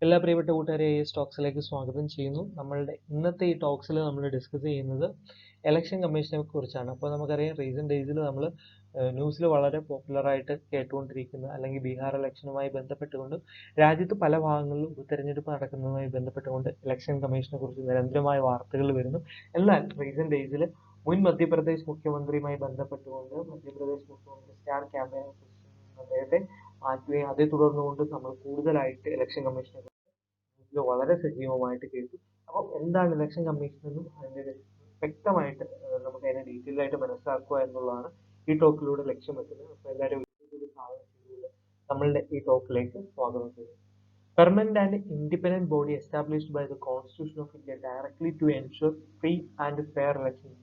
എല്ലാ പ്രിയപ്പെട്ട കൂട്ടുകാരെ സ്റ്റോക്സിലേക്ക് സ്വാഗതം ചെയ്യുന്നു. നമ്മളുടെ ഇന്നത്തെ ഈ ടോക്സിൽ നമ്മൾ ഡിസ്കസ് ചെയ്യുന്നത് ഇലക്ഷൻ കമ്മീഷനെ കുറിച്ചാണ്. അപ്പോൾ നമുക്കറിയാം റീസെന്റ് ഡേയ്സിൽ നമ്മൾ ന്യൂസിൽ വളരെ പോപ്പുലറായിട്ട് കേട്ടുകൊണ്ടിരിക്കുന്ന അല്ലെങ്കിൽ ബീഹാർ ഇലക്ഷനുമായി ബന്ധപ്പെട്ടുകൊണ്ട് രാജ്യത്ത് പല ഭാഗങ്ങളിലും ഉപതെരഞ്ഞെടുപ്പ് നടക്കുന്നതുമായി ബന്ധപ്പെട്ടുകൊണ്ട് ഇലക്ഷൻ കമ്മീഷനെ കുറിച്ച് നിരന്തരമായ വാർത്തകൾ വരുന്നു. എന്നാൽ റീസെന്റ് ഡേയ്സിൽ മുൻ മധ്യപ്രദേശ് മുഖ്യമന്ത്രിയുമായി ബന്ധപ്പെട്ടുകൊണ്ട് മധ്യപ്രദേശ് മുഖ്യമന്ത്രി സ്റ്റാർ ക്യാമ്പയിനെ കുറിച്ച് അദ്ദേഹത്തെ മാറ്റുകയും അതേ തുടർന്നുകൊണ്ട് നമ്മൾ കൂടുതലായിട്ട് ഇലക്ഷൻ കമ്മീഷനെ വളരെ സജീവമായിട്ട് കേട്ടു. അപ്പോൾ എന്താണ് ഇലക്ഷൻ കമ്മീഷൻ എന്നും അതിന്റെ വ്യക്തമായിട്ട് നമുക്ക് അതിനെ ഡീറ്റെയിൽ ആയിട്ട് മനസ്സിലാക്കുക എന്നുള്ളതാണ് ഈ ടോക്കിലൂടെ ലക്ഷ്യം വെക്കുന്നത്. അപ്പോൾ എല്ലാവരും നമ്മളുടെ ഈ ടോക്കിലേക്ക് സ്വാഗതം ചെയ്യുന്നു. Permanent and independent body established by the constitution of India directly to ensure free and fair election.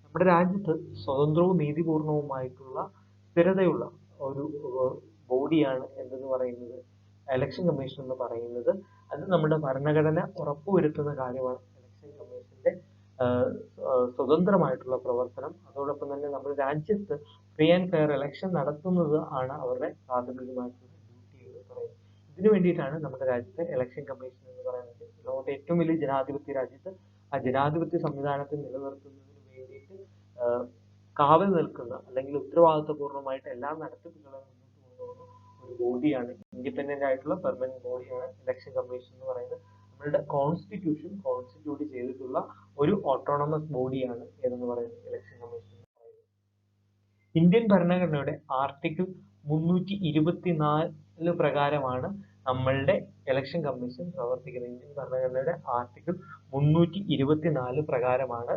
നമ്മുടെ രാജ്യത്ത് സ്വതന്ത്രവും നീതിപൂർണവുമായിട്ടുള്ള സ്ഥിരതയുള്ള ഒരു ബോഡിയാണ് എന്തെന്ന് പറയുന്നത് ഇലക്ഷൻ കമ്മീഷൻ എന്ന് പറയുന്നത്. അത് നമ്മുടെ ഭരണഘടന ഉറപ്പുവരുത്തുന്ന കാര്യമാണ്. ഇലക്ഷൻ കമ്മീഷന്റെ സ്വതന്ത്രമായിട്ടുള്ള പ്രവർത്തനം, അതോടൊപ്പം തന്നെ നമ്മുടെ രാജ്യത്ത് ഫ്രീ ആൻഡ് ഫെയർ ഇലക്ഷൻ നടത്തുന്നത് ആണ് അവരുടെ പ്രാഥമികമായിട്ടുള്ള ഡ്യൂട്ടി എന്ന് പറയുന്നത്. ഇതിനു വേണ്ടിയിട്ടാണ് നമ്മുടെ രാജ്യത്തെ ഇലക്ഷൻ കമ്മീഷൻ എന്ന് പറയുന്നത്. ലോകത്തെ ഏറ്റവും വലിയ ജനാധിപത്യ രാജ്യത്ത് ആ ജനാധിപത്യ സംവിധാനത്തെ നിലനിർത്തുന്നതിന് വേണ്ടിയിട്ട് കാവൽ നിൽക്കുന്ന അല്ലെങ്കിൽ ഉത്തരവാദിത്വപൂർണ്ണമായിട്ട് എല്ലാ നടത്തിപ്പുകളും ഒരു ബോഡിയാണ്, ഇൻഡിപെൻഡന്റ് ആയിട്ടുള്ള പെർമനന്റ് ബോഡിയാണ് ഇലക്ഷൻ കമ്മീഷൻ എന്ന് പറയുന്നത്. നമ്മളുടെ കോൺസ്റ്റിറ്റ്യൂഷൻ കോൺസ്റ്റിറ്റ്യൂട്ട് ചെയ്തിട്ടുള്ള ഒരു ഓട്ടോണമസ് ബോഡിയാണ് ഏതെന്ന് പറയുന്നത് ഇലക്ഷൻ കമ്മീഷൻ എന്ന് പറയുന്നത്. ഇന്ത്യൻ ഭരണഘടനയുടെ ആർട്ടിക്കിൾ 324 പ്രകാരമാണ് നമ്മളുടെ ഇലക്ഷൻ കമ്മീഷൻ പ്രവർത്തിക്കുന്നത്. ഇന്ത്യൻ ഭരണഘടനയുടെ ആർട്ടിക്കിൾ 324 പ്രകാരമാണ്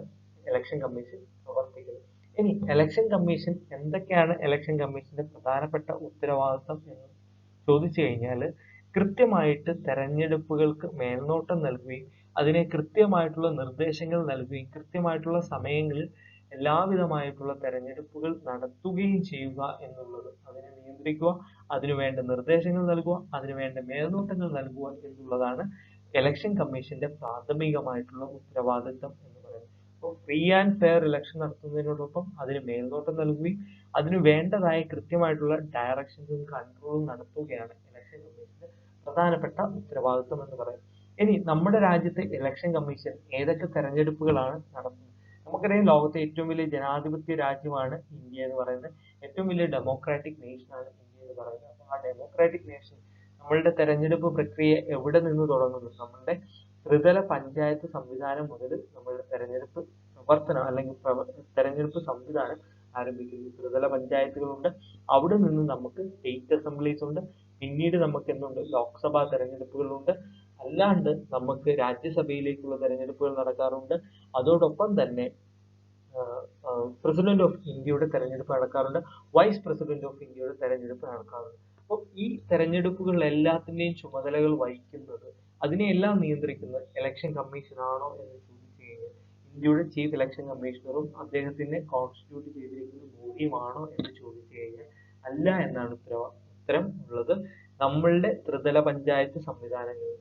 ഇലക്ഷൻ കമ്മീഷൻ പ്രവർത്തിക്കുന്നത്. ഇനി ഇലക്ഷൻ കമ്മീഷൻ എന്തൊക്കെയാണ് ഇലക്ഷൻ കമ്മീഷന്റെ പ്രധാനപ്പെട്ട ഉത്തരവാദിത്വം എന്ന് ചോദിച്ചു കഴിഞ്ഞാൽ, കൃത്യമായിട്ട് തെരഞ്ഞെടുപ്പുകൾക്ക് മേൽനോട്ടം നൽകുകയും അതിനെ കൃത്യമായിട്ടുള്ള നിർദ്ദേശങ്ങൾ നൽകുകയും കൃത്യമായിട്ടുള്ള സമയങ്ങളിൽ എല്ലാവിധമായിട്ടുള്ള തെരഞ്ഞെടുപ്പുകൾ നടത്തുകയും ചെയ്യുക എന്നുള്ളത്, അതിനെ നിയന്ത്രിക്കുക, അതിനുവേണ്ട നിർദ്ദേശങ്ങൾ നൽകുക, അതിനുവേണ്ട മേൽനോട്ടങ്ങൾ നൽകുക എന്നുള്ളതാണ് ഇലക്ഷൻ കമ്മീഷന്റെ പ്രാഥമികമായിട്ടുള്ള ഉത്തരവാദിത്വം എന്ന് പറയുന്നത്. അപ്പോൾ ഫ്രീ ആൻഡ് ഫെയർ ഇലക്ഷൻ നടത്തുന്നതിനോടൊപ്പം അതിന് മേൽനോട്ടം നൽകുകയും അതിന് വേണ്ടതായ കൃത്യമായിട്ടുള്ള ഡയറക്ഷൻസും കൺട്രോളും നടത്തുകയാണ് ഇലക്ഷൻ കമ്മീഷന്റെ പ്രധാനപ്പെട്ട ഉത്തരവാദിത്വം എന്ന് പറയുന്നത്. ഇനി നമ്മുടെ രാജ്യത്തെ ഇലക്ഷൻ കമ്മീഷൻ ഏതൊക്കെ തെരഞ്ഞെടുപ്പുകളാണ് നടത്തുന്നത്? നമുക്കറിയാം ലോകത്തെ ഏറ്റവും വലിയ ജനാധിപത്യ രാജ്യമാണ് ഇന്ത്യ എന്ന് പറയുന്നത്. ഏറ്റവും വലിയ ഡെമോക്രാറ്റിക് നേഷനാണ് ഇന്ത്യ എന്ന് പറയുന്നത്. അപ്പോൾ ആ ഡെമോക്രാറ്റിക് നേഷൻ നമ്മളുടെ തെരഞ്ഞെടുപ്പ് പ്രക്രിയ എവിടെ നിന്ന് തുടങ്ങുന്നു? നമ്മളുടെ ത്രിതല പഞ്ചായത്ത് സംവിധാനം മുതൽ നമ്മളുടെ തെരഞ്ഞെടുപ്പ് പ്രവർത്തനം അല്ലെങ്കിൽ തെരഞ്ഞെടുപ്പ് സംവിധാനം ആരംഭിക്കുന്നു. ത്രിതല പഞ്ചായത്തുകളുണ്ട്, അവിടെ നിന്ന് നമുക്ക് സ്റ്റേറ്റ് അസംബ്ലീസ് ഉണ്ട്, പിന്നീട് നമുക്ക് എന്തുണ്ട്, ലോക്സഭാ തെരഞ്ഞെടുപ്പുകളുണ്ട്, അല്ലാണ്ട് നമുക്ക് രാജ്യസഭയിലേക്കുള്ള തെരഞ്ഞെടുപ്പുകൾ നടക്കാറുണ്ട്. അതോടൊപ്പം തന്നെ പ്രസിഡന്റ് ഓഫ് ഇന്ത്യയുടെ തെരഞ്ഞെടുപ്പ് നടക്കാറുണ്ട്, വൈസ് പ്രസിഡന്റ് ഓഫ് ഇന്ത്യയുടെ തെരഞ്ഞെടുപ്പ് നടക്കാറുണ്ട്. അപ്പോൾ ഈ തെരഞ്ഞെടുപ്പുകൾ എല്ലാത്തിന്റെയും ചുമതലകൾ വഹിക്കുന്നത്, അതിനെയെല്ലാം നിയന്ത്രിക്കുന്നത് ഇലക്ഷൻ കമ്മീഷൻ ആണോ എന്ന് ചോദിച്ചു കഴിഞ്ഞാൽ ഇന്ത്യയുടെ ചീഫ് ഇലക്ഷൻ കമ്മീഷണറും അദ്ദേഹത്തിന്റെ കോൺസ്റ്റിറ്റ്യൂട്ട് ചെയ്തിരിക്കുന്ന ബോഡിയുമാണോ എന്ന് ചോദിച്ചു കഴിഞ്ഞാൽ അല്ല എന്നാണ് ഉത്തരം ഉള്ളത്. നമ്മളുടെ ത്രിതല പഞ്ചായത്ത് സംവിധാനങ്ങളിൽ,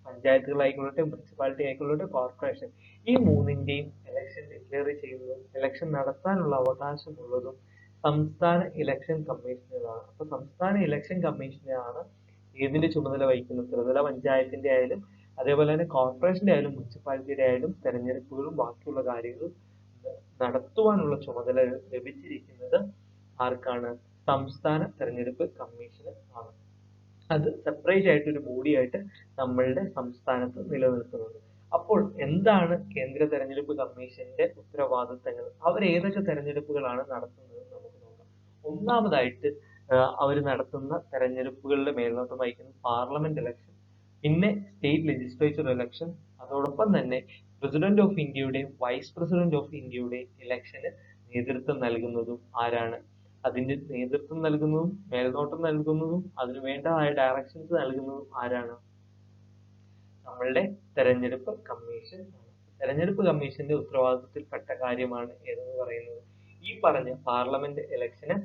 പഞ്ചായത്തുകളായിക്കൊള്ളട്ടെ, മുനിസിപ്പാലിറ്റി ആയിക്കൊള്ളട്ടെ, കോർപ്പറേഷൻ, ഈ മൂന്നിന്റെയും ഇലക്ഷൻ ഡിക്ലെയർ ചെയ്യുന്നതും ഇലക്ഷൻ നടത്താനുള്ള അവകാശമുള്ളതും സംസ്ഥാന ഇലക്ഷൻ കമ്മീഷനുകളാണ്. അപ്പൊ സംസ്ഥാന ഇലക്ഷൻ കമ്മീഷനാണ് ഏതിന്റെ ചുമതല വഹിക്കുന്നത്? ത്രിതല പഞ്ചായത്തിന്റെ ആയാലും അതേപോലെ തന്നെ കോർപ്പറേഷന്റെ ആയാലും മുനിസിപ്പാലിറ്റിയുടെ ആയാലും തെരഞ്ഞെടുപ്പുകളും ബാക്കിയുള്ള കാര്യങ്ങളും നടത്തുവാനുള്ള ചുമതല ലഭിച്ചിരിക്കുന്നത് ആർക്കാണ്? സംസ്ഥാന തെരഞ്ഞെടുപ്പ് കമ്മീഷന് ആണ്. അത് സെപ്പറേറ്റ് ആയിട്ട് ഒരു ബോഡിയായിട്ട് നമ്മളുടെ സംസ്ഥാനത്ത് നിലനിൽക്കുന്നുണ്ട്. അപ്പോൾ എന്താണ് കേന്ദ്ര തെരഞ്ഞെടുപ്പ് കമ്മീഷന്റെ ഉത്തരവാദിത്തങ്ങൾ? അവർ ഏതൊക്കെ തെരഞ്ഞെടുപ്പുകളാണ് നടത്തുന്നത് നമുക്ക് നോക്കാം. ഒന്നാമതായിട്ട് അവർ നടത്തുന്ന തെരഞ്ഞെടുപ്പുകളുടെ മേൽനോട്ടം വഹിക്കുന്ന പാർലമെന്റ് ഇലക്ഷൻ, പിന്നെ സ്റ്റേറ്റ് ലെജിസ്ലേച്ചർ ഇലക്ഷൻ, അതോടൊപ്പം തന്നെ പ്രസിഡന്റ് ഓഫ് ഇന്ത്യയുടെയും വൈസ് പ്രസിഡന്റ് ഓഫ് ഇന്ത്യയുടെയും ഇലക്ഷന് നേതൃത്വം നൽകുന്നതും ആരാണ്? അതിന്റെ നേതൃത്വം നൽകുന്നതും മേൽനോട്ടം നൽകുന്നതും അതിനു വേണ്ടതായ ഡയറക്ഷൻസ് നൽകുന്നതും ആരാണ്? നമ്മളുടെ തെരഞ്ഞെടുപ്പ് കമ്മീഷൻ. തെരഞ്ഞെടുപ്പ് കമ്മീഷന്റെ ഉത്തരവാദിത്വത്തിൽപ്പെട്ട കാര്യമാണ് ഏതെന്ന് പറയുന്നത് ഈ പറഞ്ഞ പാർലമെന്റ് ഇലക്ഷന്,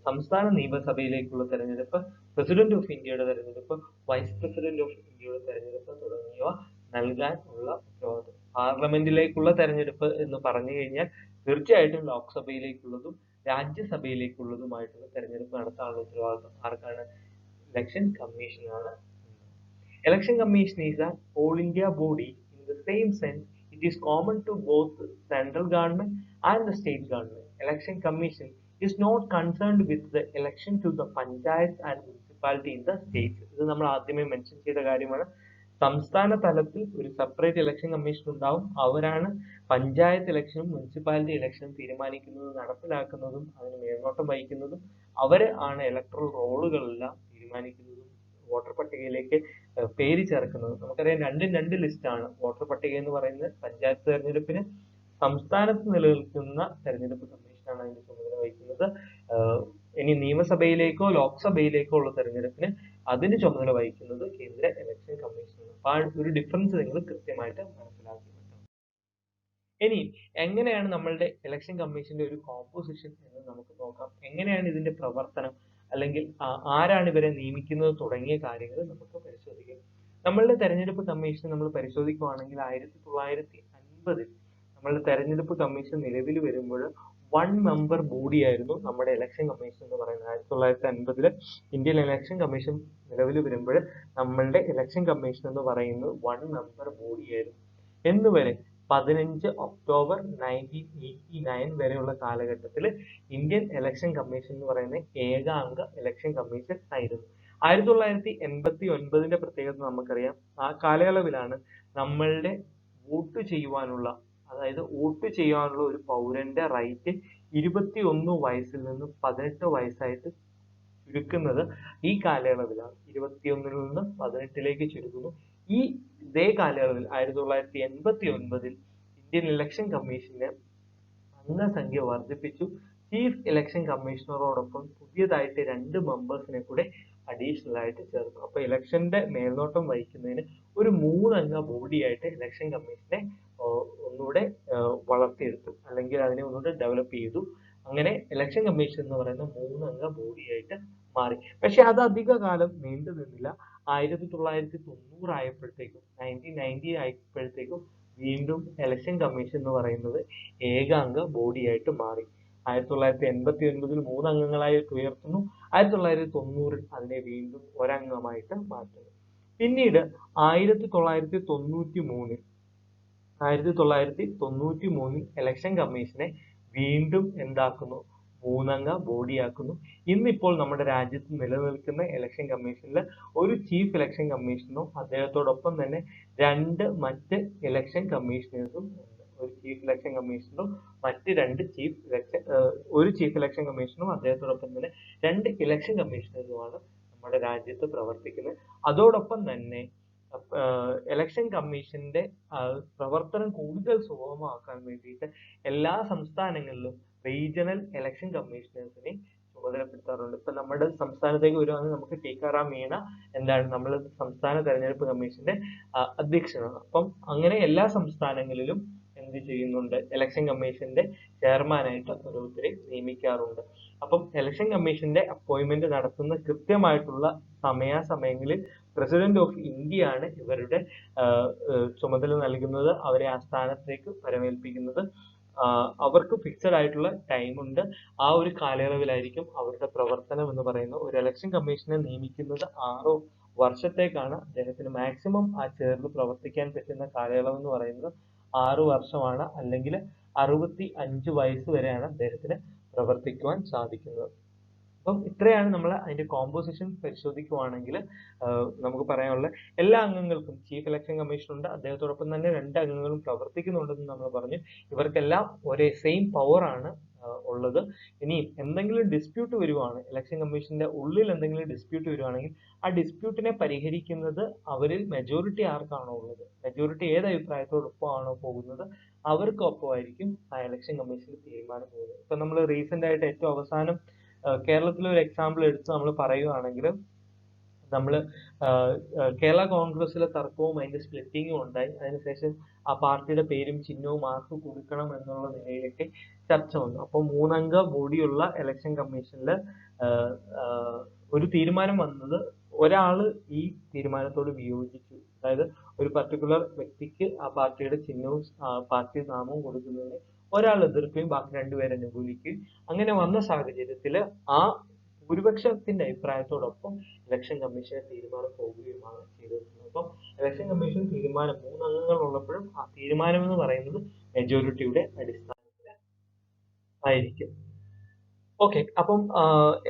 സംസ്ഥാന നിയമസഭയിലേക്കുള്ള തെരഞ്ഞെടുപ്പ്, പ്രസിഡന്റ് ഓഫ് ഇന്ത്യയുടെ തെരഞ്ഞെടുപ്പ്, വൈസ് പ്രസിഡന്റ് ഓഫ് ഇന്ത്യയുടെ തെരഞ്ഞെടുപ്പ് തുടങ്ങിയവ നൽകാൻ ഉള്ള ഉത്തരവാദിത്വം. പാർലമെന്റിലേക്കുള്ള തെരഞ്ഞെടുപ്പ് എന്ന് പറഞ്ഞു കഴിഞ്ഞാൽ തീർച്ചയായിട്ടും ലോക്സഭയിലേക്കുള്ളതും രാജ്യസഭയിലേക്കുള്ളതുമായിട്ടുള്ള തെരഞ്ഞെടുപ്പ് നടത്താനുള്ള ഉത്തരവാദിത്വം ആർക്കാണ്? ഇലക്ഷൻ കമ്മീഷനാണ്. Election Commission is an all India body. In the same sense, it is common to both central government and the state government. Election Commission is not concerned with the election to the panchayats and municipality in the states. ഇത് നമ്മൾ ആദ്യമേ mention ചെയ്ത കാര്യമാണ്. സംസ്ഥാന തലത്തിൽ ഒരു separate election commission ഉണ്ടാവും. അവരാണ് പഞ്ചായത്ത് ഇലക്ഷനും മുനിസിപ്പാലിറ്റി ഇലക്ഷനും തീരുമാനിക്കുന്നതും നടപ്പിലാക്കുന്നതും അതിന് മേൽനോട്ടം വഹിക്കുന്നതും. അവര് ആണ് ഇലക്ട്രൽ റോളുകളെല്ലാം തീരുമാനിക്കുന്നതും വോട്ടർ പട്ടികയിലേക്ക് പേര് ചേർക്കുന്നത്. നമുക്കറിയാം രണ്ടും രണ്ട് ലിസ്റ്റാണ്. വോട്ടർ പട്ടിക എന്ന് പറയുന്നത് പഞ്ചായത്ത് തെരഞ്ഞെടുപ്പിന് സംസ്ഥാനത്ത് നിലനിൽക്കുന്ന തെരഞ്ഞെടുപ്പ് കമ്മീഷനാണ് അതിന്റെ ചുമതല വഹിക്കുന്നത്. ഇനി നിയമസഭയിലേക്കോ ലോക്സഭയിലേക്കോ ഉള്ള തെരഞ്ഞെടുപ്പിന് അതിന് ചുമതല വഹിക്കുന്നത് കേന്ദ്ര ഇലക്ഷൻ കമ്മീഷനാണ്. അപ്പൊ ആ ഒരു ഡിഫറൻസ് നിങ്ങൾ കൃത്യമായിട്ട് മനസ്സിലാക്കി. ഇനി എങ്ങനെയാണ് നമ്മളുടെ ഇലക്ഷൻ കമ്മീഷന്റെ ഒരു കോമ്പോസിഷൻ എന്ന് നമുക്ക് നോക്കാം. എങ്ങനെയാണ് ഇതിന്റെ പ്രവർത്തനം, അല്ലെങ്കിൽ ആരാണ് ഇവരെ നിയമിക്കുന്നത് തുടങ്ങിയ കാര്യങ്ങൾ നമുക്ക് പരിശോധിക്കാം. നമ്മളുടെ തെരഞ്ഞെടുപ്പ് കമ്മീഷൻ നമ്മൾ പരിശോധിക്കുകയാണെങ്കിൽ 1950 നമ്മളുടെ തെരഞ്ഞെടുപ്പ് കമ്മീഷൻ നിലവിൽ വരുമ്പോൾ 1 മെമ്പർ ബോഡി ആയിരുന്നു നമ്മുടെ ഇലക്ഷൻ കമ്മീഷൻ എന്ന് പറയുന്നത്. 1950 ഇന്ത്യൻ ഇലക്ഷൻ കമ്മീഷൻ നിലവിൽ വരുമ്പോൾ നമ്മളുടെ ഇലക്ഷൻ കമ്മീഷൻ എന്ന് പറയുന്നത് 1 മെമ്പർ ബോഡി ആയിരുന്നു. എന്ന് വരെ 15 ഒക്ടോബർ 1989 വരെയുള്ള കാലഘട്ടത്തിൽ ഇന്ത്യൻ ഇലക്ഷൻ കമ്മീഷൻ എന്ന് പറയുന്ന ഏകാംഗ ഇലക്ഷൻ കമ്മീഷൻ ആയിരുന്നു. 1989 പ്രത്യേകത നമുക്കറിയാം. ആ കാലയളവിലാണ് നമ്മളുടെ വോട്ട് ചെയ്യുവാനുള്ള, അതായത് വോട്ട് ചെയ്യാനുള്ള ഒരു പൗരന്റെ റൈറ്റ് 21 വയസ്സിൽ നിന്ന് 18 വയസ്സായിട്ട് ചുരുക്കുന്നത് ഈ കാലയളവിലാണ്. 21 നിന്ന് 18 ചുരുക്കുന്നു. ഇതേ കാലയളവിൽ 1989 ഇന്ത്യൻ ഇലക്ഷൻ കമ്മീഷന് അംഗസംഖ്യ വർദ്ധിപ്പിച്ചു. ചീഫ് ഇലക്ഷൻ കമ്മീഷണറോടൊപ്പം പുതിയതായിട്ട് 2 മെമ്പേഴ്സിനെ കൂടെ അഡീഷണൽ ആയിട്ട് ചേർത്തു. അപ്പൊ ഇലക്ഷന്റെ മേൽനോട്ടം വഹിക്കുന്നതിന് ഒരു 3 അംഗ ബോഡിയായിട്ട് ഇലക്ഷൻ കമ്മീഷനെ ഒന്നുകൂടെ വളർത്തിയെടുത്തു, അല്ലെങ്കിൽ അതിനെ ഒന്നുകൂടെ ഡെവലപ്പ് ചെയ്തു. അങ്ങനെ ഇലക്ഷൻ കമ്മീഷൻ എന്ന് പറയുന്ന 3 അംഗ ബോഡിയായിട്ട് മാറി. പക്ഷെ അത് അധിക കാലം നീണ്ടു നിന്നില്ല. 1990 ആയപ്പോഴത്തേക്കും 1990 ആയപ്പോഴത്തേക്കും വീണ്ടും ഇലക്ഷൻ കമ്മീഷൻ എന്ന് പറയുന്നത് ഏകാംഗ ബോഡിയായിട്ട് മാറി. 1989 3 അംഗങ്ങളായിട്ട് ഉയർത്തുന്നു. 1990 അതിനെ വീണ്ടും ഒരംഗമായിട്ട് മാറ്റുന്നു. പിന്നീട് 1993 ഇലക്ഷൻ കമ്മീഷനെ വീണ്ടും എന്താക്കുന്നു, 3 അംഗ ബോഡിയാക്കുന്നു. ഇന്നിപ്പോൾ നമ്മുടെ രാജ്യത്ത് നിലനിൽക്കുന്ന ഇലക്ഷൻ കമ്മീഷനിൽ ഒരു ചീഫ് ഇലക്ഷൻ കമ്മീഷണറും അദ്ദേഹത്തോടൊപ്പം തന്നെ 2 മറ്റ് ഇലക്ഷൻ കമ്മീഷണേഴ്സും ഉണ്ട്. ഒരു ചീഫ് ഇലക്ഷൻ കമ്മീഷണറും മറ്റ് 2 ഒരു ചീഫ് ഇലക്ഷൻ കമ്മീഷണറും അദ്ദേഹത്തോടൊപ്പം തന്നെ 2 ഇലക്ഷൻ കമ്മീഷണേഴ്സുമാണ് നമ്മുടെ രാജ്യത്ത് പ്രവർത്തിക്കുന്നത്. അതോടൊപ്പം തന്നെ ഇലക്ഷൻ കമ്മീഷന്റെ പ്രവർത്തനം കൂടുതൽ സുഗമമാക്കാൻ വേണ്ടിയിട്ട് എല്ലാ സംസ്ഥാനങ്ങളിലും റീജിയണൽ ഇലക്ഷൻ കമ്മീഷണേഴ്സിനെ ചുമതലപ്പെടുത്താറുണ്ട്. ഇപ്പൊ നമ്മുടെ സംസ്ഥാനത്തേക്ക് വരുവാണെങ്കിൽ നമുക്ക് ടിക്കാറാം മീണ എന്താണ് നമ്മൾ സംസ്ഥാന തെരഞ്ഞെടുപ്പ് കമ്മീഷന്റെ അധ്യക്ഷനാണ്. അപ്പം അങ്ങനെ എല്ലാ സംസ്ഥാനങ്ങളിലും എന്ത് ചെയ്യുന്നുണ്ട്, ഇലക്ഷൻ കമ്മീഷന്റെ ചെയർമാനായിട്ട് ഓരോരുത്തരെ നിയമിക്കാറുണ്ട്. അപ്പം ഇലക്ഷൻ കമ്മീഷന്റെ അപ്പോയിന്റ്മെന്റ് നടത്തുന്ന കൃത്യമായിട്ടുള്ള സമയാസമയങ്ങളിൽ പ്രസിഡന്റ് ഓഫ് ഇന്ത്യ ആണ് ഇവരുടെ ചുമതല നൽകുന്നത്, അവരെ ആ സ്ഥാനത്തേക്ക് വരവേൽപ്പിക്കുന്നത്. അവർക്ക് ഫിക്സഡ് ആയിട്ടുള്ള ടൈം ഉണ്ട്. ആ ഒരു കാലയളവിലായിരിക്കും അവരുടെ പ്രവർത്തനം എന്ന് പറയുന്നത്. ഒരു ഇലക്ഷൻ കമ്മീഷനെ നിയമിക്കുന്നത് 6 വർഷത്തേക്കാണ്. അദ്ദേഹത്തിന് മാക്സിമം ആ ചേർന്ന് പ്രവർത്തിക്കാൻ പറ്റുന്ന കാലയളവ് എന്ന് പറയുന്നത് 6 വർഷമാണ്, അല്ലെങ്കിൽ 65 വയസ്സ് വരെയാണ് അദ്ദേഹത്തിന് പ്രവർത്തിക്കുവാൻ സാധിക്കുന്നത്. അപ്പം ഇത്രയാണ് നമ്മൾ അതിന്റെ കോമ്പോസിഷൻ പരിശോധിക്കുവാണെങ്കിൽ നമുക്ക് പറയാനുള്ള. എല്ലാ അംഗങ്ങൾക്കും ചീഫ് ഇലക്ഷൻ കമ്മീഷൻ ഉണ്ട്, അദ്ദേഹത്തോടൊപ്പം തന്നെ 2 അംഗങ്ങളും പ്രവർത്തിക്കുന്നുണ്ടെന്ന് നമ്മൾ പറഞ്ഞു. ഇവർക്കെല്ലാം ഒരേ സെയിം പവർ ആണ് ഉള്ളത്. ഇനി എന്തെങ്കിലും ഡിസ്പ്യൂട്ട് വരുവാണ്, ഇലക്ഷൻ കമ്മീഷന്റെ ഉള്ളിൽ എന്തെങ്കിലും ഡിസ്പ്യൂട്ട് വരുവാണെങ്കിൽ ആ ഡിസ്പ്യൂട്ടിനെ പരിഹരിക്കുന്നത് അവരിൽ മെജോറിറ്റി ആർക്കാണോ ഉള്ളത്, മെജോറിറ്റി ഏത് അഭിപ്രായത്തോടൊപ്പമാണോ പോകുന്നത് അവർക്കൊപ്പമായിരിക്കും ആ ഇലക്ഷൻ കമ്മീഷന്റെ തീരുമാനം പോകുന്നത്. ഇപ്പൊ നമ്മൾ റീസെന്റ് ആയിട്ട് ഏറ്റവും അവസാനം കേരളത്തിലെ ഒരു എക്സാമ്പിൾ എടുത്ത് നമ്മൾ പറയുകയാണെങ്കിൽ, നമ്മൾ കേരള കോൺഗ്രസിലെ തർക്കവും അതിന്റെ സ്പ്ലിറ്റിങ്ങും ഉണ്ടായി. അതിനുശേഷം ആ പാർട്ടിയുടെ പേരും ചിഹ്നവും ആർക്ക് കൊടുക്കണം എന്നുള്ള നിലയിലേക്ക് ചർച്ച വന്നു. അപ്പോൾ 3 അംഗ ബോഡിയുള്ള ഇലക്ഷൻ കമ്മീഷനിൽ ഒരു തീരുമാനം വന്നത്, ഒരാള് ഈ തീരുമാനത്തോട് വിയോജിച്ചു. അതായത് ഒരു പർട്ടിക്കുലർ വ്യക്തിക്ക് ആ പാർട്ടിയുടെ ചിഹ്നവും പാർട്ടി നാമവും കൊടുക്കുന്നതിന് ഒരാൾ എതിർക്കുകയും ബാക്കി 2 പേരെ അനുകൂലിക്കുകയും അങ്ങനെ വന്ന സാഹചര്യത്തിൽ ആ ഭൂരിപക്ഷത്തിന്റെ അഭിപ്രായത്തോടൊപ്പം ഇലക്ഷൻ കമ്മീഷന്റെ തീരുമാനം പോവുകയുമാണ് ചെയ്തിരുന്നത്. അപ്പം ഇലക്ഷൻ കമ്മീഷൻ തീരുമാനം 3 അംഗങ്ങൾ ഉള്ളപ്പോഴും ആ തീരുമാനം എന്ന് പറയുന്നത് മെജോറിറ്റിയുടെ അടിസ്ഥാനത്തിൽ ആയിരിക്കും. ഓക്കെ, അപ്പം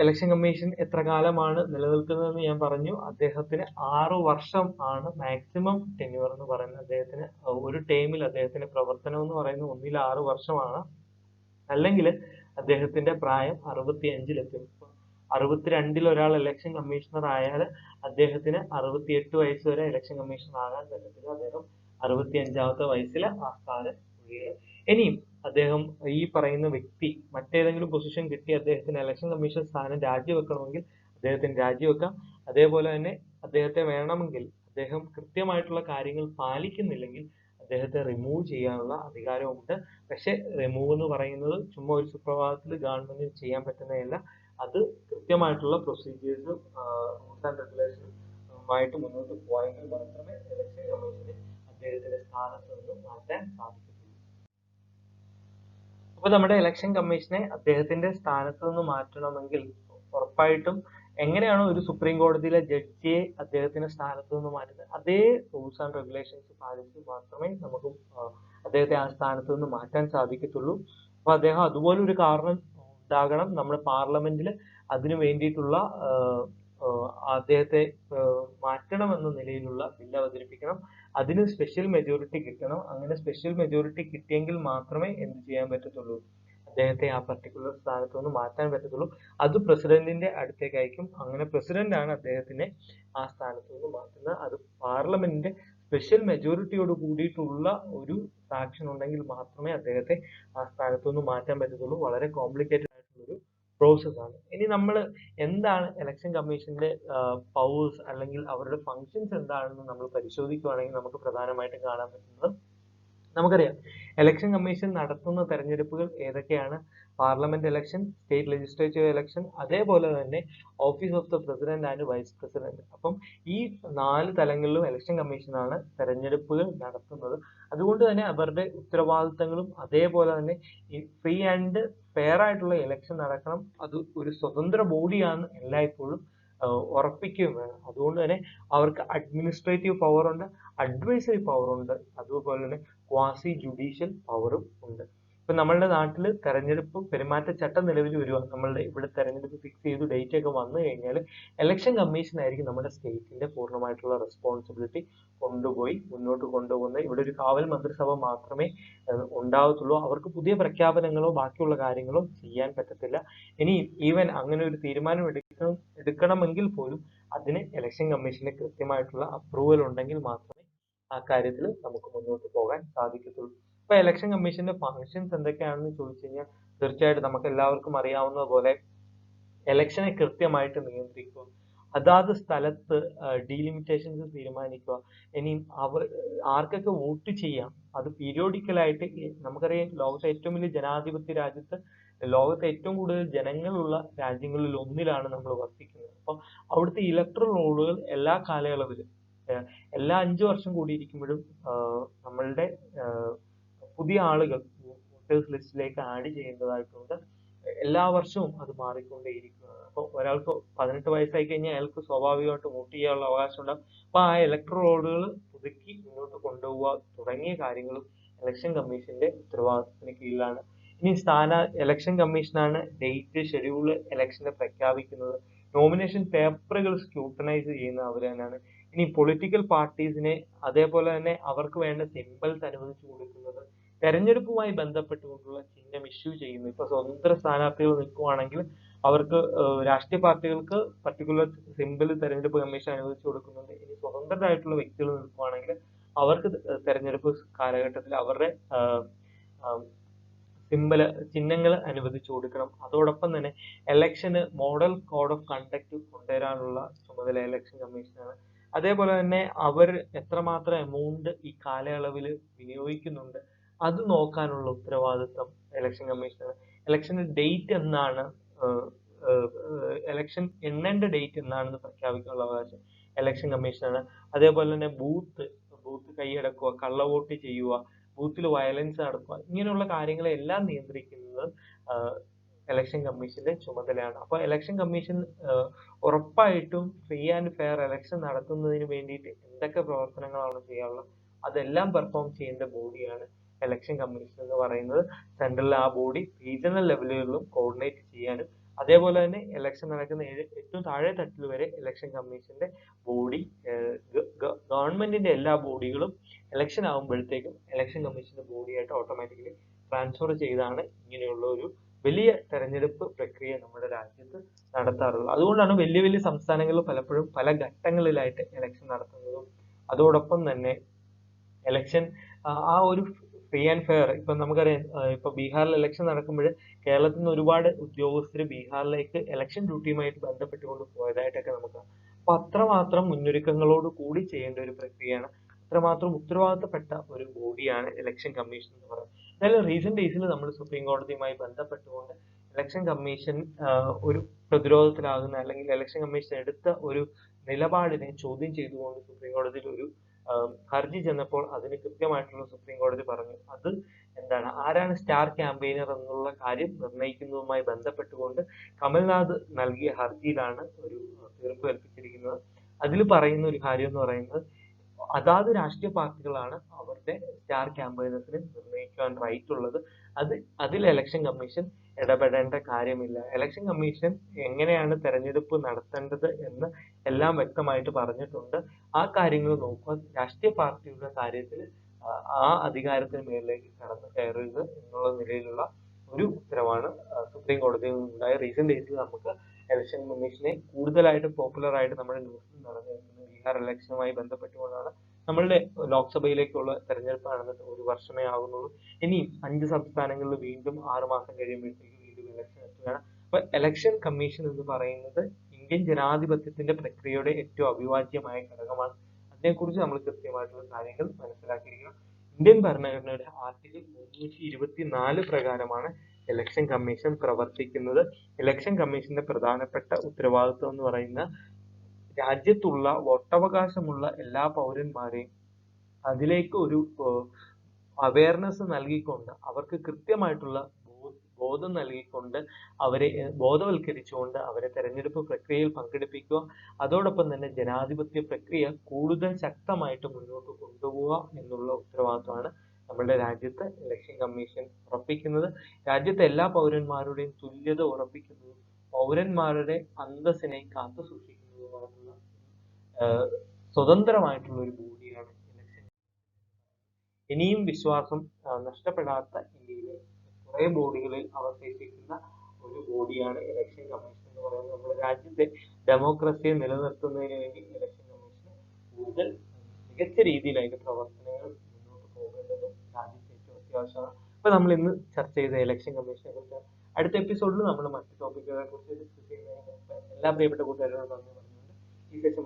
ഇലക്ഷൻ കമ്മീഷൻ എത്ര കാലമാണ് നിലനിൽക്കുന്നതെന്ന് ഞാൻ പറഞ്ഞു. അദ്ദേഹത്തിന് 6 വർഷം ആണ് മാക്സിമം ടെന്യൂർ എന്ന് പറയുന്നത്. അദ്ദേഹത്തിന് ഒരു ടൈമിൽ അദ്ദേഹത്തിന്റെ പ്രവർത്തനം എന്ന് പറയുന്നത് ഒന്നിൽ 6 വർഷമാണ്. അല്ലെങ്കിൽ അദ്ദേഹത്തിന്റെ പ്രായം 65-ലെത്തും. 62-ൽ ഒരാൾ ഇലക്ഷൻ കമ്മീഷണർ ആയാൽ അദ്ദേഹത്തിന് 68 വയസ്സ് വരെ ഇലക്ഷൻ കമ്മീഷണർ ആകാൻ പറ്റത്തില്ല. അദ്ദേഹം 65-ാമത്തെ വയസ്സിൽ ആ സ്ഥാനം ഒഴിയുകയും ഇനിയും അദ്ദേഹം ഈ പറയുന്ന വ്യക്തി മറ്റേതെങ്കിലും പൊസിഷൻ കിട്ടി അദ്ദേഹത്തിന് ഇലക്ഷൻ കമ്മീഷൻ സ്ഥാനം രാജിവെക്കണമെങ്കിൽ അദ്ദേഹത്തിന് രാജിവെക്കാം. അതേപോലെ തന്നെ അദ്ദേഹത്തെ വേണമെങ്കിൽ അദ്ദേഹം കൃത്യമായിട്ടുള്ള കാര്യങ്ങൾ പാലിക്കുന്നില്ലെങ്കിൽ അദ്ദേഹത്തെ റിമൂവ് ചെയ്യാനുള്ള അധികാരമുണ്ട്. പക്ഷെ റിമൂവ് എന്ന് പറയുന്നത് ചുമ്മാ ഒരു സുപ്രഭാതത്തിൽ ഗവൺമെന്റിന് ചെയ്യാൻ പറ്റുന്നതല്ല. അത് കൃത്യമായിട്ടുള്ള പ്രൊസീജിയേഴ്സും റൂൾസ് ആൻഡ് റെഗുലേഷനുമായിട്ട് മുന്നോട്ട് പോയെങ്കിൽ മാത്രമേ ഇലക്ഷൻ കമ്മീഷന് അദ്ദേഹത്തിന്റെ സ്ഥാനത്ത് നിന്ന് മാറ്റാൻ സാധിക്കത്തുള്ളൂ. അപ്പൊ നമ്മുടെ ഇലക്ഷൻ കമ്മീഷനെ അദ്ദേഹത്തിന്റെ സ്ഥാനത്ത് നിന്ന് മാറ്റണമെങ്കിൽ ഉറപ്പായിട്ടും എങ്ങനെയാണോ ഒരു സുപ്രീം കോടതിയിലെ ജഡ്ജിയെ അദ്ദേഹത്തിന്റെ സ്ഥാനത്ത് നിന്ന് മാറ്റുന്നത് അതേ റൂൾസ് ആൻഡ് റെഗുലേഷൻസ് പാലിച്ച് മാത്രമേ നമുക്ക് അദ്ദേഹത്തെ ആ സ്ഥാനത്ത് നിന്ന് മാറ്റാൻ സാധിക്കത്തുള്ളൂ. അപ്പൊ അദ്ദേഹം അതുപോലെ ഒരു കാരണം ഉണ്ടാകണം. നമ്മുടെ പാർലമെന്റിൽ അതിനു വേണ്ടിയിട്ടുള്ള അദ്ദേഹത്തെ മാറ്റണമെന്ന നിലയിലുള്ള ബില്ല് അവതരിപ്പിക്കണം. അതിന് സ്പെഷ്യൽ മെജോറിറ്റി കിട്ടണം. അങ്ങനെ സ്പെഷ്യൽ മെജോറിറ്റി കിട്ടിയെങ്കിൽ മാത്രമേ എന്ത് ചെയ്യാൻ പറ്റത്തുള്ളൂ, അദ്ദേഹത്തെ ആ പർട്ടിക്കുലർ സ്ഥാനത്ത് നിന്ന് മാറ്റാൻ പറ്റത്തുള്ളൂ. അത് പ്രസിഡന്റിന്റെ അടുത്തേക്ക് അയക്കും. അങ്ങനെ പ്രസിഡന്റ് ആണ് അദ്ദേഹത്തിനെ ആ സ്ഥാനത്ത് നിന്ന് മാറ്റുന്നത്. അത് പാർലമെന്റിന്റെ സ്പെഷ്യൽ മെജോറിറ്റിയോട് കൂടിയിട്ടുള്ള ഒരു സാക്ഷൻ ഉണ്ടെങ്കിൽ മാത്രമേ അദ്ദേഹത്തെ ആ സ്ഥാനത്ത് നിന്ന് മാറ്റാൻ പറ്റത്തുള്ളൂ. വളരെ കോംപ്ലിക്കേറ്റഡ് ആയിട്ടുള്ള ഒരു പ്രോസസ് ആണ്. ഇനി നമ്മൾ എന്താണ് ഇലക്ഷൻ കമ്മീഷന്റെ പവേഴ്സ് അല്ലെങ്കിൽ അവരുടെ ഫങ്ഷൻസ് എന്താണെന്ന് നമ്മൾ പരിശോധിക്കുകയാണെങ്കിൽ നമുക്ക് പ്രധാനമായിട്ടും കാണാൻ പറ്റുന്നത്, നമുക്കറിയാം ഇലക്ഷൻ കമ്മീഷൻ നടത്തുന്ന തെരഞ്ഞെടുപ്പുകൾ ഏതൊക്കെയാണ്? Parliament election, state legislative election, അതേപോലെ തന്നെ office of the president and vice president. അപ്പം ഈ 4 തലങ്ങളിലും ഇലക്ഷൻ കമ്മീഷനാണ് തെരഞ്ഞെടുപ്പുകൾ നടത്തുന്നത്. അതുകൊണ്ട് തന്നെ അവരുടെ ഉത്തരവാദിത്തങ്ങളും അതേപോലെ തന്നെ ഈ ഫ്രീ ആൻഡ് ഫെയർ ആയിട്ടുള്ള ഇലക്ഷൻ നടക്കണം. അത് ഒരു സ്വതന്ത്ര ബോഡിയാണ് എല്ലായ്പ്പോഴും ഉറപ്പിക്കുകയും വേണം. അതുകൊണ്ട് തന്നെ അവർക്ക് അഡ്മിനിസ്ട്രേറ്റീവ് പവർ ഉണ്ട്, അഡ്വൈസറി പവർ ഉണ്ട്, അതുപോലെ തന്നെ ക്വാസി ജുഡീഷ്യൽ പവറും ഉണ്ട്. ഇപ്പൊ നമ്മളുടെ നാട്ടിൽ തെരഞ്ഞെടുപ്പ് പെരുമാറ്റച്ചട്ടം നിലവിൽ വരിക, നമ്മളുടെ ഇവിടെ തെരഞ്ഞെടുപ്പ് ഫിക്സ് ചെയ്തു ഡേറ്റ് ഒക്കെ വന്നു കഴിഞ്ഞാൽ ഇലക്ഷൻ കമ്മീഷൻ ആയിരിക്കും നമ്മുടെ സ്റ്റേറ്റിന്റെ പൂർണ്ണമായിട്ടുള്ള റെസ്പോൺസിബിലിറ്റി കൊണ്ടുപോയി മുന്നോട്ട് കൊണ്ടുപോകുന്നത്. ഇവിടെ ഒരു കാവൽ മന്ത്രിസഭ മാത്രമേ ഉണ്ടാവത്തുള്ളൂ. അവർക്ക് പുതിയ പ്രഖ്യാപനങ്ങളോ ബാക്കിയുള്ള കാര്യങ്ങളോ ചെയ്യാൻ പറ്റത്തില്ല. ഇനി ഈവൻ അങ്ങനെ ഒരു തീരുമാനം എടുക്കണമെങ്കിൽ പോലും അതിന് ഇലക്ഷൻ കമ്മീഷന്റെ കൃത്യമായിട്ടുള്ള അപ്രൂവൽ ഉണ്ടെങ്കിൽ മാത്രമേ ആ കാര്യത്തിൽ നമുക്ക് മുന്നോട്ട് പോകാൻ സാധിക്കത്തുള്ളൂ. ഇപ്പൊ ഇലക്ഷൻ കമ്മീഷന്റെ ഫങ്ഷൻസ് എന്തൊക്കെയാണെന്ന് ചോദിച്ചു കഴിഞ്ഞാൽ തീർച്ചയായിട്ടും നമുക്ക് എല്ലാവർക്കും അറിയാവുന്ന പോലെ ഇലക്ഷനെ കൃത്യമായിട്ട് നിയന്ത്രിക്കുക, അതാത് സ്ഥലത്ത് ഡീലിമിറ്റേഷൻസ് തീരുമാനിക്കുക, ഇനി ആർക്കൊക്കെ വോട്ട് ചെയ്യാം അത് പീരിയോഡിക്കലായിട്ട്. നമുക്കറിയാം ലോകത്തെ ഏറ്റവും വലിയ ജനാധിപത്യ രാജ്യത്ത്, ലോകത്തെ ഏറ്റവും കൂടുതൽ ജനങ്ങളുള്ള രാജ്യങ്ങളിൽ ഒന്നിലാണ് നമ്മൾ വസിക്കുന്നത്. അപ്പം അവിടുത്തെ ഇലക്ട്രൽ റോളുകൾ എല്ലാ കാലയളവിലും എല്ലാ 5 വർഷം കൂടിയിരിക്കുമ്പോഴും നമ്മളുടെ പുതിയ ആളുകൾ വോട്ടേഴ്സ് ലിസ്റ്റിലേക്ക് ആഡ് ചെയ്യേണ്ടതായിട്ടുണ്ട്. എല്ലാ വർഷവും അത് മാറിക്കൊണ്ടേയിരിക്കുകയാണ്. അപ്പോൾ ഒരാൾക്ക് 18 വയസ്സായി കഴിഞ്ഞാൽ അയാൾക്ക് സ്വാഭാവികമായിട്ട് വോട്ട് ചെയ്യാനുള്ള അവകാശം ഉണ്ടാകും. അപ്പൊ ആ ഇലക്ട്രൽ റോളുകൾ പുതുക്കി മുന്നോട്ട് കൊണ്ടുപോവുക തുടങ്ങിയ കാര്യങ്ങളും ഇലക്ഷൻ കമ്മീഷന്റെ ഉത്തരവാദിത്തത്തിന് കീഴിലാണ്. ഇനി ഇലക്ഷൻ കമ്മീഷനാണ് ഡേറ്റ്, ഷെഡ്യൂള് ഇലക്ഷനെ പ്രഖ്യാപിക്കുന്നത്. നോമിനേഷൻ പേപ്പറുകൾ സ്ക്രൂട്ടനൈസ് ചെയ്യുന്നത് അവർ തന്നെയാണ്. ഇനി പൊളിറ്റിക്കൽ പാർട്ടീസിനെ അതേപോലെ തന്നെ അവർക്ക് വേണ്ട സിമ്പിൾസ് അനുവദിച്ചു കൊടുക്കുന്നത്, തെരഞ്ഞെടുപ്പുമായി ബന്ധപ്പെട്ടുകൊണ്ടുള്ള ചിഹ്നം ഇഷ്യൂ ചെയ്യുന്നു. ഇപ്പൊ സ്വതന്ത്ര സ്ഥാനാർത്ഥികൾ നിൽക്കുവാണെങ്കിൽ അവർക്ക് രാഷ്ട്രീയ പാർട്ടികൾക്ക് പർട്ടിക്കുലർ സിമ്പിൾ തെരഞ്ഞെടുപ്പ് കമ്മീഷൻ അനുവദിച്ചു കൊടുക്കുന്നുണ്ട്. ഇനി സ്വതന്ത്രരായിട്ടുള്ള വ്യക്തികൾ നിൽക്കുവാണെങ്കിൽ അവർക്ക് തെരഞ്ഞെടുപ്പ് കാലഘട്ടത്തിൽ അവരുടെ ചിഹ്നങ്ങൾ അനുവദിച്ചു കൊടുക്കണം. അതോടൊപ്പം തന്നെ ഇലക്ഷന് മോഡൽ കോഡ് ഓഫ് കണ്ടക്ട് കൊണ്ടുവരാനുള്ള ചുമതല ഇലക്ഷൻ കമ്മീഷനാണ്. അതേപോലെ തന്നെ അവർ എത്രമാത്രം എമൗണ്ട് ഈ കാലയളവിൽ വിനിയോഗിക്കുന്നുണ്ട് അത് നോക്കാനുള്ള ഉത്തരവാദിത്വം ഇലക്ഷൻ കമ്മീഷനാണ്. ഇലക്ഷന്റെ ഡേറ്റ് എന്നാണ്, ഇലക്ഷൻ എണ്ണേണ്ട ഡേറ്റ് എന്നാണെന്ന് പ്രഖ്യാപിക്കാനുള്ള അവകാശം ഇലക്ഷൻ കമ്മീഷനാണ്. അതേപോലെ തന്നെ ബൂത്ത് കൈയടക്കുക, കള്ളവോട്ട് ചെയ്യുക, ബൂത്തിൽ വയലൻസ് നടക്കുക, ഇങ്ങനെയുള്ള കാര്യങ്ങളെല്ലാം നിയന്ത്രിക്കുന്നത് ഇലക്ഷൻ കമ്മീഷന്റെ ചുമതലയാണ്. അപ്പൊ ഇലക്ഷൻ കമ്മീഷൻ ഉറപ്പായിട്ടും ഫ്രീ ആൻഡ് ഫെയർ ഇലക്ഷൻ നടത്തുന്നതിന് വേണ്ടിയിട്ട് എന്തൊക്കെ പ്രവർത്തനങ്ങളാണ് ചെയ്യാനുള്ളത് അതെല്ലാം പെർഫോം ചെയ്യേണ്ട ബോഡിയാണ് ഇലക്ഷൻ കമ്മീഷൻ എന്ന് പറയുന്നത്. സെൻട്രലിൽ ആ ബോഡി റീജിയണൽ ലെവലുകളിലും കോർഡിനേറ്റ് ചെയ്യാനും അതേപോലെ തന്നെ ഇലക്ഷൻ നടക്കുന്ന ഏറ്റവും താഴെ തട്ടിൽ വരെ ഇലക്ഷൻ കമ്മീഷന്റെ ബോഡി ഗവൺമെന്റിന്റെ എല്ലാ ബോഡികളും ഇലക്ഷൻ ആകുമ്പോഴത്തേക്കും ഇലക്ഷൻ കമ്മീഷന്റെ ബോഡിയായിട്ട് ഓട്ടോമാറ്റിക്കലി ട്രാൻസ്ഫർ ചെയ്താണ് ഇങ്ങനെയുള്ള ഒരു വലിയ തെരഞ്ഞെടുപ്പ് പ്രക്രിയ നമ്മുടെ രാജ്യത്ത് നടത്താറുള്ളത്. അതുകൊണ്ടാണ് വലിയ വലിയ സംസ്ഥാനങ്ങളിൽ പലപ്പോഴും പല ഘട്ടങ്ങളിലായിട്ട് ഇലക്ഷൻ നടത്തുന്നതും അതോടൊപ്പം തന്നെ ഇലക്ഷൻ ആ ഒരു ഫ്രീ ആൻഡ് ഫെയർ ഇപ്പൊ നമുക്കറിയാം ഇപ്പൊ ബീഹാറിൽ ഇലക്ഷൻ നടക്കുമ്പോൾ കേരളത്തിൽ നിന്ന് ഒരുപാട് ഉദ്യോഗസ്ഥർ ബീഹാറിലേക്ക് ഇലക്ഷൻ ഡ്യൂട്ടിയുമായിട്ട് ബന്ധപ്പെട്ടുകൊണ്ട് പോയതായിട്ടൊക്കെ നമുക്ക് അപ്പൊ അത്രമാത്രം മുന്നൊരുക്കങ്ങളോട് കൂടി ചെയ്യേണ്ട ഒരു പ്രക്രിയയാണ്, അത്രമാത്രം ഉത്തരവാദിത്തപ്പെട്ട ഒരു ബോഡിയാണ് ഇലക്ഷൻ കമ്മീഷൻ എന്ന് പറയുന്നത്. എന്തായാലും റീസെന്റ് ഡേയ്സിൽ നമ്മൾ സുപ്രീം കോടതിയുമായി ബന്ധപ്പെട്ടുകൊണ്ട് ഇലക്ഷൻ കമ്മീഷൻ ഒരു പ്രതിരോധത്തിലാകുന്ന അല്ലെങ്കിൽ ഇലക്ഷൻ കമ്മീഷൻ എടുത്ത ഒരു നിലപാടിനെ ചോദ്യം ചെയ്തുകൊണ്ട് സുപ്രീം കോടതിയിൽ ഒരു ഹർജി ചെന്നപ്പോൾ അതിന് കൃത്യമായിട്ടുള്ള സുപ്രീം കോടതി പറഞ്ഞു അത് എന്താണ് ആരാണ് സ്റ്റാർ ക്യാമ്പയിനർ എന്നുള്ള കാര്യം നിർണ്ണയിക്കുന്നതുമായി ബന്ധപ്പെട്ടുകൊണ്ട് കമൽനാഥ് നൽകിയ ഹർജിയിലാണ് ഒരു തീർപ്പ് കൽപ്പിച്ചിരിക്കുന്നത്. അതിൽ പറയുന്ന ഒരു കാര്യം എന്ന് പറയുന്നത് അതാത് രാഷ്ട്രീയ പാർട്ടികളാണ് അവരുടെ സ്റ്റാർ ക്യാമ്പയിനേഴ്സിനെ നിർണ്ണയിക്കാൻ റൈറ്റ് ഉള്ളത്. അതിൽ ഇലക്ഷൻ കമ്മീഷൻ ഇടപെടേണ്ട കാര്യമില്ല. ഇലക്ഷൻ കമ്മീഷൻ എങ്ങനെയാണ് തെരഞ്ഞെടുപ്പ് നടത്തേണ്ടത് എന്ന് എല്ലാം വ്യക്തമായിട്ട് പറഞ്ഞിട്ടുണ്ട്. ആ കാര്യങ്ങൾ നോക്കുക, രാഷ്ട്രീയ പാർട്ടിയുടെ കാര്യത്തിൽ ആ അധികാരത്തിന് മേലിലേക്ക് കടന്നു കയറരുത് എന്നുള്ള നിലയിലുള്ള ഒരു ഉത്തരവാണ് സുപ്രീം കോടതിയിൽ നിന്നുണ്ടായ. റീസെന്റ് ഡേയ്സിൽ നമുക്ക് ഇലക്ഷൻ കമ്മീഷനെ കൂടുതലായിട്ട് പോപ്പുലർ ആയിട്ട് നമ്മുടെ ന്യൂസിൽ നടന്നിരിക്കുന്നത് ബീഹാർ ഇലക്ഷനുമായി ബന്ധപ്പെട്ടുകൊണ്ടാണ്. നമ്മളുടെ ലോക്സഭയിലേക്കുള്ള തെരഞ്ഞെടുപ്പ് നടന്നിട്ട് ഒരു വർഷമേ ആകുന്നുള്ളൂ. ഇനിയും 5 സംസ്ഥാനങ്ങളിൽ വീണ്ടും 6 മാസം കഴിയുമ്പോഴത്തേക്ക് വീണ്ടും ഇലക്ഷൻ എത്തുകയാണ്. അപ്പൊ ഇലക്ഷൻ കമ്മീഷൻ എന്ന് പറയുന്നത് ഇന്ത്യൻ ജനാധിപത്യത്തിന്റെ പ്രക്രിയയുടെ ഏറ്റവും അവിഭാജ്യമായ ഘടകമാണ്. അതിനെക്കുറിച്ച് നമ്മൾ കൃത്യമായിട്ടുള്ള കാര്യങ്ങൾ മനസ്സിലാക്കിയിരിക്കണം. ഇന്ത്യൻ ഭരണഘടനയുടെ ആർട്ടിക്കിൾ 324 പ്രകാരമാണ് ഇലക്ഷൻ കമ്മീഷൻ പ്രവർത്തിക്കുന്നത്. ഇലക്ഷൻ കമ്മീഷന്റെ പ്രധാനപ്പെട്ട ഉത്തരവാദിത്വം എന്ന് പറയുന്ന രാജ്യത്തുള്ള വോട്ടവകാശമുള്ള എല്ലാ പൗരന്മാരെയും അതിലേക്ക് ഒരു അവയർനെസ് നൽകിക്കൊണ്ട് അവർക്ക് കൃത്യമായിട്ടുള്ള ബോധം നൽകിക്കൊണ്ട് അവരെ ബോധവൽക്കരിച്ചുകൊണ്ട് അവരെ തെരഞ്ഞെടുപ്പ് പ്രക്രിയയിൽ പങ്കെടുപ്പിക്കുക, അതോടൊപ്പം തന്നെ ജനാധിപത്യ പ്രക്രിയ കൂടുതൽ ശക്തമായിട്ട് മുന്നോട്ട് കൊണ്ടുപോവുക എന്നുള്ള ഉത്തരവാദിത്വമാണ് നമ്മുടെ രാജ്യത്ത് ഇലക്ഷൻ കമ്മീഷൻ ഉറപ്പിക്കുന്നത്. രാജ്യത്തെ എല്ലാ പൗരന്മാരുടെയും തുല്യത ഉറപ്പിക്കുന്നതും പൗരന്മാരുടെ അന്തസ്സിനെ കാത്തു സൂക്ഷിക്കുന്നതുമായിട്ടുള്ള സ്വതന്ത്രമായിട്ടുള്ള ഒരു ബോഡിയാണ് ഇലക്ഷൻ. ഇനിയും വിശ്വാസം നഷ്ടപ്പെടാത്ത ഇന്ത്യയിലെ കുറെ ബോഡികളിൽ അവശേഷിക്കുന്ന ഒരു ബോഡിയാണ് ഇലക്ഷൻ കമ്മീഷൻ എന്ന് പറയുന്നത്. നമ്മുടെ രാജ്യത്തെ ഡെമോക്രസിയെ നിലനിർത്തുന്നതിന് വേണ്ടി ഇലക്ഷൻ കമ്മീഷൻ കൂടുതൽ മികച്ച രീതിയിൽ അതിന്റെ പ്രവർത്തനങ്ങൾ മുന്നോട്ട് പോകേണ്ടതും രാജ്യത്തെ ഏറ്റവും അത്യാവശ്യമാണ്. ഇപ്പൊ നമ്മൾ ഇന്ന് ചർച്ച ചെയ്ത ഇലക്ഷൻ കമ്മീഷനെ കുറിച്ച് അടുത്ത എപ്പിസോഡിൽ നമ്മൾ മറ്റു ടോപ്പിക്കുകളെ കുറിച്ച് ഡിസ്കസ് ചെയ്യുന്നതായിരിക്കും. എല്ലാ പ്രിയപ്പെട്ട കൂട്ടുകാരോടും നന്ദി പറഞ്ഞുകൊണ്ട് ഈ സെഷൻ